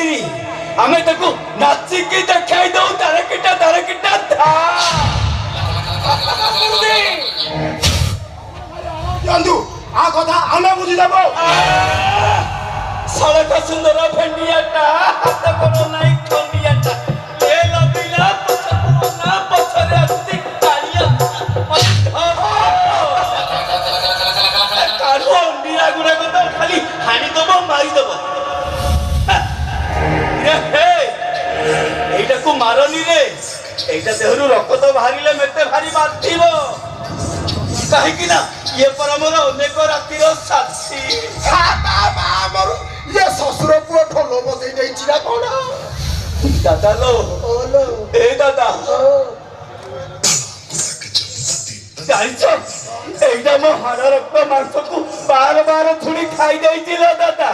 କରିକିରି ଆମେ ତାକୁ ନାଚିକି ଦେଖାଇ ଦଉ ତାରକିଟା ବନ୍ଧୁ ଆ କଥା ଆମେ ବୁଝିଦେବ। ସଡ଼କ ସୁନ୍ଦର ଭେଣ୍ଡିଆଟା ହାତ ଗୋଡ଼ ନାଇଁ ଖଣ୍ଡିଆଟା ଏ ଲବିଲା ପଛକୁ ନା ପଛରେ ଆସୁଛି କାଳିଆ କାଢୁ ଅଣ୍ଡିରା ଗୁଡାକ ତ ଖାଲି ହାଣିଦବ ମାରିଦବ। এইটাকু মারনি রে, এইটা দেহরু রক্ত বাহারিলে মেতে ভারি বাঁধিব কাহিকি না ইয়ে পর আমার অনেক রাতির সাথী। আমার ইয়ে শ্বশুর পুଅ ঢোল বসেই ଦେଇଛି না কোন দাদা লো এই দাদা জানিছ এইটা মো হাড় রক্ত মাংসକୁ বার বার ছুঁড়ি খাই ଦେଇছিল দাদা।